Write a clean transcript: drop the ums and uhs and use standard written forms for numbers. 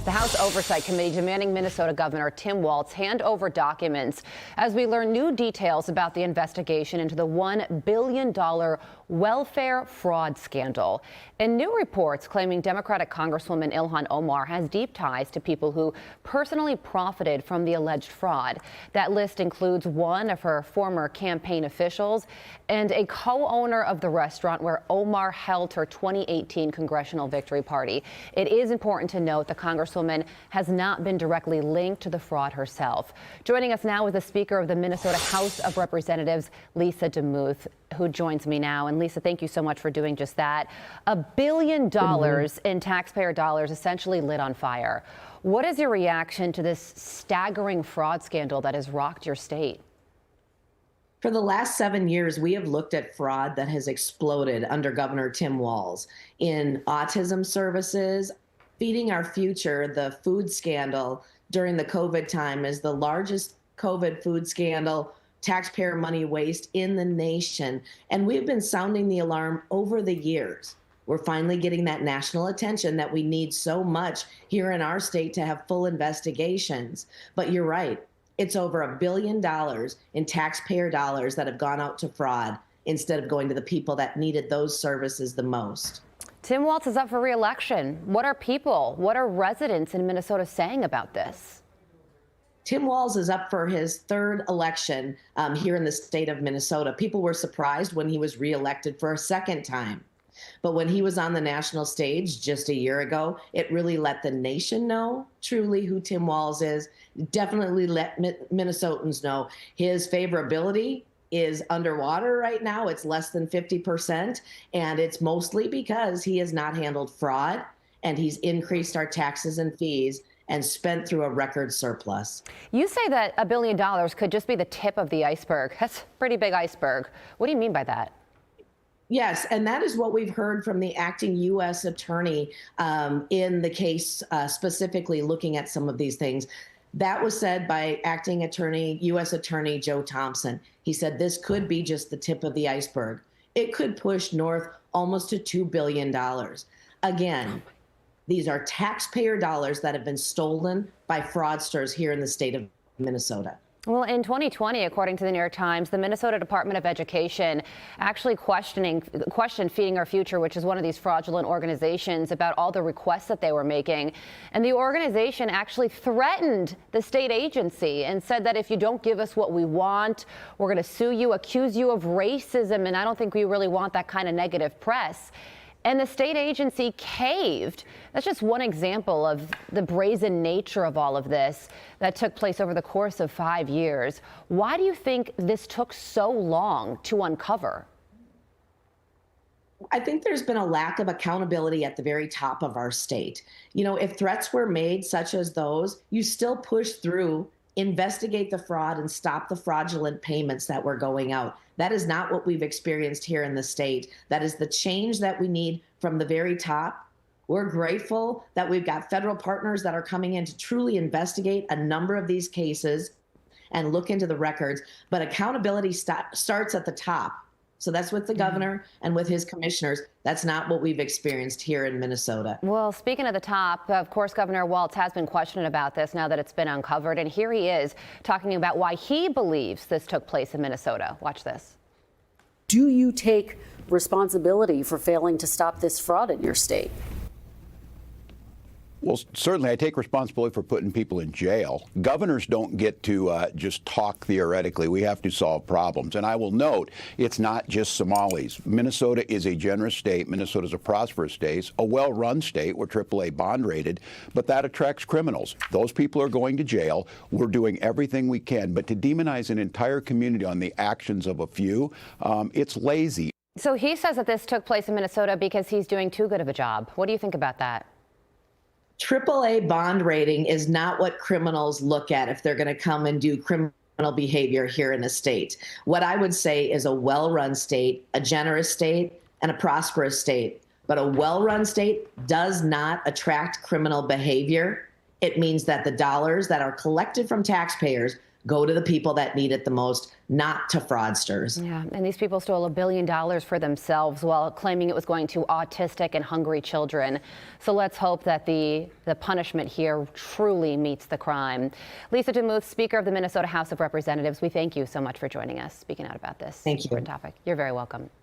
The House Oversight Committee demanding Minnesota Governor Tim Walz hand over documents as we learn new details about the investigation into the $1 billion welfare fraud scandal. And new reports claiming Democratic Congresswoman Ilhan Omar has deep ties to people who personally profited from the alleged fraud. That list includes one of her former campaign officials and a co-owner of the restaurant where Omar held her 2018 congressional victory party. It is important to note the Congresswoman has not been directly linked to the fraud herself. Joining us now is the Speaker of the Minnesota House of Representatives, Lisa DeMuth, who joins me now. And Lisa, thank you so much for doing just that. $1 billion in taxpayer dollars essentially lit on fire. What is your reaction to this staggering fraud scandal that has rocked your state? For the last 7 years, we have looked at fraud that has exploded under Governor Tim Walz in autism services. Feeding Our Future, the food scandal during the COVID time, is the largest COVID food scandal, taxpayer money waste in the nation. And we've been sounding the alarm over the years. We're finally getting that national attention that we need so much here in our state to have full investigations. But you're right. It's over $1 billion in taxpayer dollars that have gone out to fraud instead of going to the people that needed those services the most. Tim Walz is up for re-election. What are people, what are residents in Minnesota saying about this? Tim Walz is up for his third election here in the state of Minnesota. People were surprised when he was re-elected for a second time. But when he was on the national stage just a year ago, it really let the nation know truly who Tim Walz is. Definitely let Minnesotans know his favorability is underwater right now. It's less than 50%. And it's mostly because he has not handled fraud and he's increased our taxes and fees and spent through a record surplus. You say that $1 billion could just be the tip of the iceberg. That's a pretty big iceberg. What do you mean by that? Yes, and that is what we've heard from the acting U.S. attorney in the case, specifically looking at some of these things. That was said by acting U.S. Attorney Joe Thompson. He said this could be just the tip of the iceberg. It could push north almost to $2 billion. Again, these are taxpayer dollars that have been stolen by fraudsters here in the state of Minnesota. Well, in 2020, according to the New York Times, the Minnesota Department of Education actually questioned Feeding Our Future, which is one of these fraudulent organizations, about all the requests that they were making. And the organization actually threatened the state agency and said that if you don't give us what we want, we're going to sue you, accuse you of racism. And I don't think we really want that kind of negative press. And the state agency caved. That's just one example of the brazen nature of all of this that took place over the course of 5 years. Why do you think this took so long to uncover? I think there's been a lack of accountability at the very top of our state. You know, if threats were made such as those, you still push through, investigate the fraud, and stop the fraudulent payments that were going out. That is not what we've experienced here in the state. That is the change that we need from the very top. We're grateful that we've got federal partners that are coming in to truly investigate a number of these cases and look into the records. But accountability starts at the top. So that's with the governor and with his commissioners. That's not what we've experienced here in Minnesota. Well, speaking of the top, of course, Governor Walz has been questioned about this now that it's been uncovered. And here he is talking about why he believes this took place in Minnesota. Watch this. Do you take responsibility for failing to stop this fraud in your state? Well, certainly I take responsibility for putting people in jail. Governors don't get to just talk theoretically. We have to solve problems. And I will note, it's not just Somalis. Minnesota is a generous state. Minnesota is a prosperous state, a well-run state. We're AAA bond rated, but that attracts criminals. Those people are going to jail. We're doing everything we can. But to demonize an entire community on the actions of a few, it's lazy. So he says that this took place in Minnesota because he's doing too good of a job. What do you think about that? AAA bond rating is not what criminals look at if they're going to come and do criminal behavior here in the state. What I would say is a well-run state, a generous state, and a prosperous state. But a well-run state does not attract criminal behavior. It means that the dollars that are collected from taxpayers go to the people that need it the most, not to fraudsters. Yeah, and these people stole $1 billion for themselves while claiming it was going to autistic and hungry children. So let's hope that the punishment here truly meets the crime. Lisa DeMuth, Speaker of the Minnesota House of Representatives, we thank you so much for joining us, speaking out about this Thank you. important topic. You're very welcome.